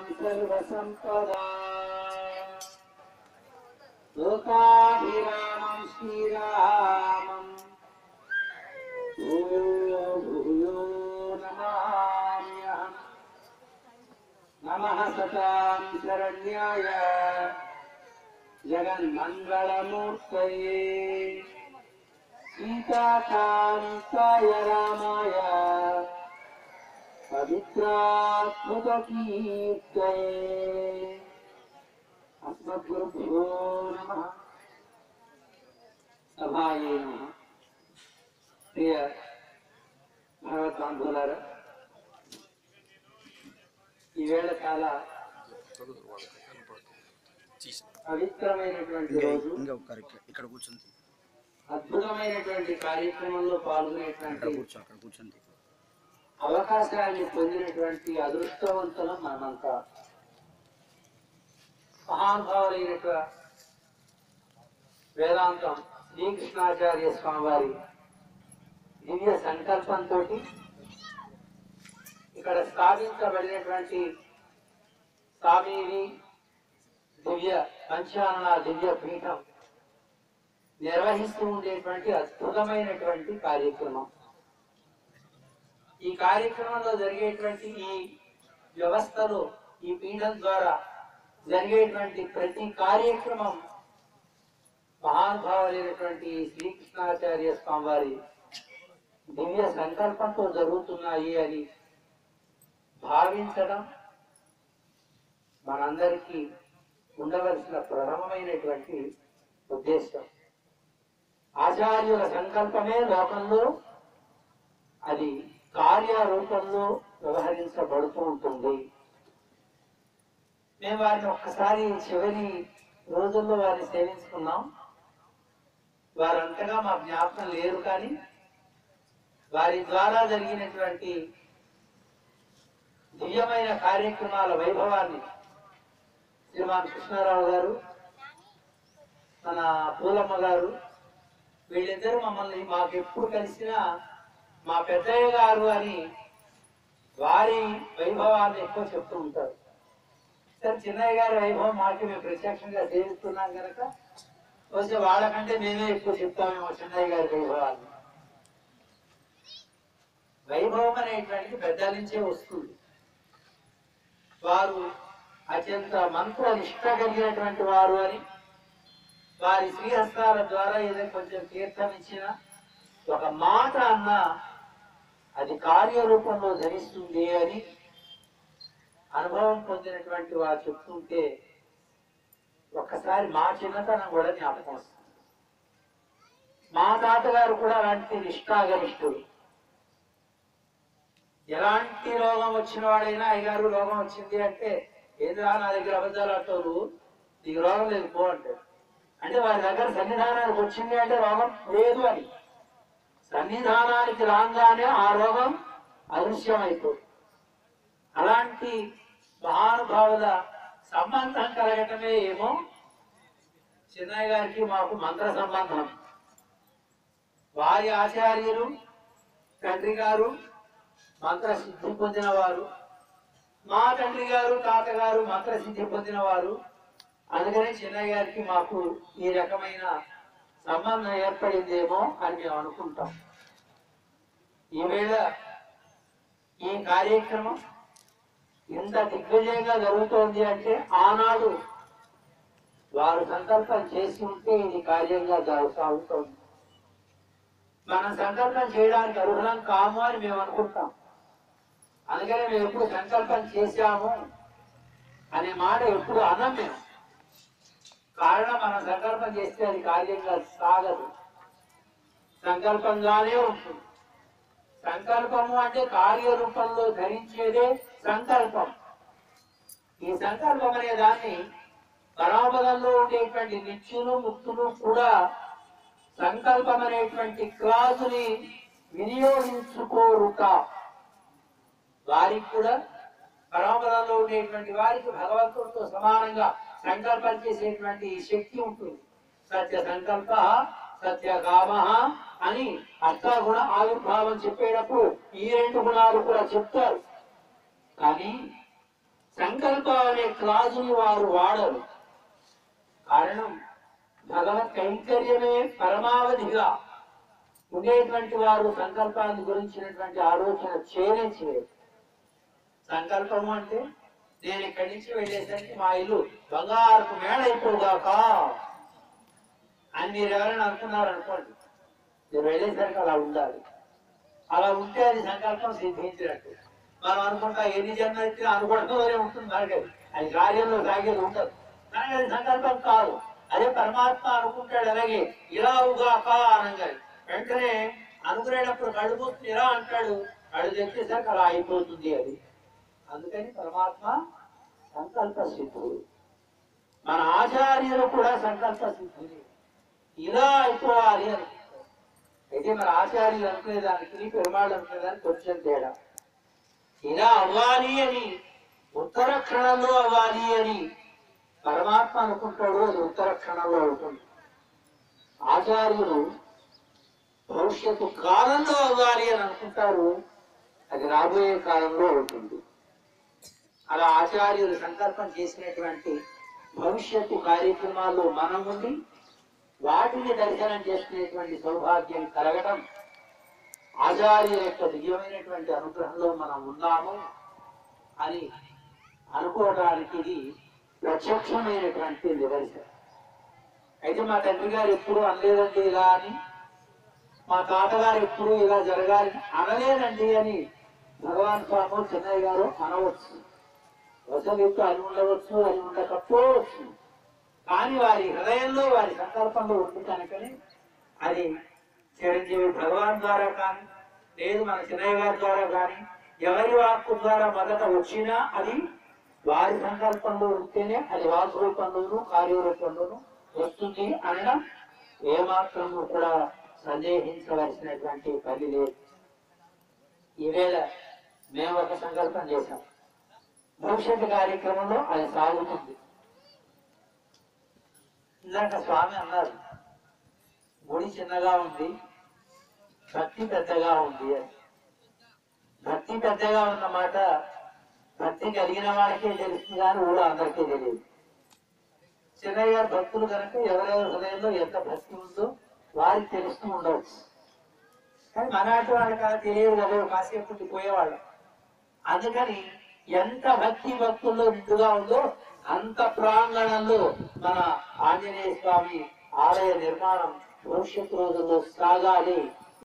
सर्वसम्पदाम् लोकाभिरामं श्रीरामं भूयो भूयो नमाम्यहम्। नमः सतां शरण्याय जगन्मङ्गलमूर्तये सीताकान्ताय रामाय पवित्रात्मकीर्तये। अस्मद्गुरुभ्यो नमः। सभाये नमः। प्रिय भगवद्बान्धुलारा, ఈ వేళ చాలా పవిత్రమైనటువంటి రోజు. అద్భుతమైనటువంటి కార్యక్రమంలో పాల్గొనేటువంటి అవకాశాన్ని పొందినటువంటి అదృష్టవంతులం మనమంతా. మహానుభావులైనటువంటి వేదాంతం శ్రీకృష్ణాచార్య స్వామి వారి దివ్య సంకల్పంతో ఇక్కడ స్థాపించబడినటువంటి స్వామిని దివ్య పంచానన దివ్య పీఠం నిర్వహిస్తూ ఉండేటువంటి అద్భుతమైనటువంటి కార్యక్రమం. ఈ కార్యక్రమంలో జరిగేటువంటి ఈ వ్యవస్థలో ఈ పీఠం ద్వారా జరిగేటువంటి ప్రతి కార్యక్రమం మహానుభావులైనటువంటి శ్రీకృష్ణాచార్య స్వామి వారి దివ్య సంకల్పంతో జరుగుతున్నాయి అని భావించడం మనందరికీ ఉండవలసిన ప్రథమమైనటువంటి ఉద్దేశం. ఆచార్యుల సంకల్పమే లోకంలో అది కార్యరూపంలో వ్యవహరించబడుతూ ఉంటుంది. మేము వారిని ఒక్కసారి చివరి రోజుల్లో వారిని సేవించుకున్నాం. వారంతగా మా జ్ఞాపకం లేరు, కానీ వారి ద్వారా జరిగినటువంటి దివ్యమైన కార్యక్రమాల వైభవాన్ని శ్రీమాన్ కృష్ణారావు గారు, మన పూలమ్మ గారు, వీళ్ళిద్దరూ మమ్మల్ని మాకెప్పుడు కలిసినా మా పెద్దయ్య గారు అని వారి వైభవాన్ని ఎక్కువ చెప్తూ ఉంటారు. సరే, చిన్నయ్య గారి వైభవం మాకు మేము ప్రత్యక్షంగా సేవిస్తున్నాం కనుక కొంచెం వాళ్ళకంటే మేమే ఎక్కువ చెప్తామేమో చిన్నయ్య గారి వైభవాన్ని. వైభవం అనేటువంటిది పెద్దల నుంచే వస్తుంది. వారు అత్యంత మంత్ర నిష్ట కలిగినటువంటి వారు అని వారి శ్రీహస్తాల ద్వారా ఏదైనా కొంచెం తీర్థం ఇచ్చినా, ఒక మాట అన్నా అది కార్యరూపంలో ధరిస్తుంది అని అనుభవం పొందినటువంటి వారు చెప్తుంటే ఒక్కసారి మా చిన్నతనం కూడా జ్ఞాపకం వస్తుంది. మా తాతగారు కూడా అలాంటి నిష్ఠాగరిష్ఠుడు. ఎలాంటి రోగం వచ్చిన వాడైనా, అయ్యగారు రోగం వచ్చింది అంటే, ఏదిరా నా దగ్గర అబద్ధాలు అంటారు, నీకు రోగం లేదు పో అంటారు. అంటే వారి దగ్గర సన్నిధానానికి వచ్చింది అంటే రోగం లేదు అని. సన్నిధానానికి రాగానే ఆ రోగం అదృశ్యమైపోతుంది. అలాంటి మహానుభావుల సంబంధం కలగటమే ఏమో చిన్నయ్య గారికి మాకు మంత్ర సంబంధం. వారి ఆచార్యులు తండ్రి గారు మంత్ర సిద్ధి పొందిన వారు, మా తండ్రి గారు తాతగారు మంత్ర సిద్ధి పొందిన వారు. అందుకని చిన్నయ్య గారికి మాకు ఈ రకమైన సంబంధం ఏర్పడిందేమో అని మేము అనుకుంటాం. ఈవేళ ఈ కార్యక్రమం ఇంత దిగ్విజయంగా జరుగుతోంది అంటే ఆనాడు వారు సంకల్పం చేసి ఉంటే ఇది కార్యంగా సాగుతోంది. మనం సంకల్పం చేయడానికి అర్హులం కాము అని మేము అనుకుంటాం. అందుకని మేము ఎప్పుడు సంకల్పం చేశాము అనే మాట ఎప్పుడు అనం మేము. కారణం, మనం సంకల్పం చేస్తే అది కార్యంగా సాగదు, సంకల్పంగానే ఉంటుంది. సంకల్పము అంటే కార్యరూపంలో ధరించేదే సంకల్పం. ఈ సంకల్పం అనే దాన్ని పరాపదంలో ఉండేటువంటి నిత్యులు ముక్తులు కూడా సంకల్పం అనేటువంటి క్లాసుని వినియోగించుకోరుట. వారికి కూడా పరాపదంలో ఉండేటువంటి వారికి భగవంతుడితో సమానంగా సంకల్పం చేసేటువంటి శక్తి ఉంటుంది. సత్య సంకల్ప సత్య కామ అని అష్టాగుణ ఆవిర్భావం చెప్పేటప్పుడు ఈ రెండు గుణాలు కూడా చెప్తారు. కానీ సంకల్పం అనే క్లాజుని వారు వాడరు. కారణం భగవత్ కైంకర్యమే పరమావధిగా ఉండేటువంటి వారు సంకల్పాన్ని గురించినటువంటి ఆలోచన చేయరు. సంకల్పము అంటే నేను ఇక్కడి నుంచి వెళ్ళేసరికి మా ఇల్లు బంగారుకు మేడ అయిపోగాక అని మీరు ఎవరైనా అనుకున్నారు అనుకోండి, మీరు వెళ్ళేసరికి అలా ఉండాలి. అలా ఉంటే అది సంకల్పం సిద్ధించినట్టు. మనం అనుకుంటా ఎన్ని జన్మలు ఇచ్చినా అనుకోవడంలోనే ఉంటుంది మనకి, అది కార్యంలో సాగేది ఉండదు. కానీ అది సంకల్పం కాదు. అదే పరమాత్మ అనుకుంటాడు. అలాగే ఇలా ఉగాక అనగా వెంటనే అనుకునేటప్పుడు కళ్ళు మూసుకుని ఇలా అంటాడు, కళ్ళు తెచ్చేసరికి అలా అయిపోతుంది అది. అందుకని పరమాత్మ సంకల్ప సిద్ధుడు. మన ఆచార్యులు కూడా సంకల్ప సిద్ధుడు. ఇలా అయిపోవాలి అనుకుంటారు. అయితే మన ఆచార్యులు అనుకునేదానికి పెరుమాళ్ళు అనుకునేదానికి కొంచెం తేడా. ఇలా అవ్వాలి అని, ఉత్తర క్షణంలో అవ్వాలి అని పరమాత్మ అనుకుంటాడు, అది ఉత్తర క్షణంలో అవుతుంది. ఆచార్యులు భవిష్యత్తు కాలంలో అవ్వాలి అని అనుకుంటారు, అది రాబోయే కాలంలో అవుతుంది. అలా ఆచార్యులు సంకల్పం చేసినటువంటి భవిష్యత్తు కార్యక్రమాల్లో మనం ఉండి వాటిని దర్శనం చేసుకునేటువంటి సౌభాగ్యం కలగడం ఆచార్యుల యొక్క దివ్యమైనటువంటి అనుగ్రహంలో మనం ఉన్నాము అని అనుకోవడానికి ఇది ప్రత్యక్షమైనటువంటి నిదర్శనం. అయితే మా తండ్రి గారు ఎప్పుడు అనలేదండి ఇలా అని, మా తాతగారు ఎప్పుడు ఇలా జరగాలి అనలేదండి అని భగవాన్ స్వామి చెన్నయ్య గారు అనవచ్చు. వసలితో అని ఉండవచ్చు, అని ఉండకపోవచ్చు. కానీ వారి హృదయంలో, వారి సంకల్పంలో ఉంది కనుకని అది చిరంజీవి భగవాన్ ద్వారా కానీ, లేదు మన చిన్నయ్య గారి ద్వారా కానీ, ఎవరి వాక్కు ద్వారా మొదట వచ్చినా అది వారి సంకల్పంలో ఉంటేనే అది వాక్ రూపంలోనూ కార్యరూపంలోనూ వస్తుంది అనడం ఏమాత్రము కూడా సందేహించవలసినటువంటి పని లేదు. ఈవేళ మేము ఒక సంకల్పం చేశాం, భవిష్యత్తు కార్యక్రమంలో అది సాగుతుంది. ఇందాక స్వామి అన్నారు, గుడి చిన్నగా ఉంది, భక్తి పెద్దగా ఉంది అని. భక్తి పెద్దగా ఉన్నమాట భక్తి కలిగిన వాళ్ళకే తెలుస్తుంది, కానీ ఊళ్ళో అందరికీ తెలియదు. చిన్నయ్య గారు భక్తులు కనుక ఎవరెవరి హృదయంలో ఎంత భక్తి ఉందో వారికి తెలుస్తూ ఉండవచ్చు. కానీ మనాటి వాళ్ళకి అలా తెలియదు కదా, కాసేపు పోయేవాళ్ళం. అందుకని ఎంత భక్తి భక్తుల్లో నిండుగా ఉందో అంత ప్రాంగణంలో మన ఆంజనేయ స్వామి ఆలయ నిర్మాణం భవిష్యత్తు రోజుల్లో సాగాలి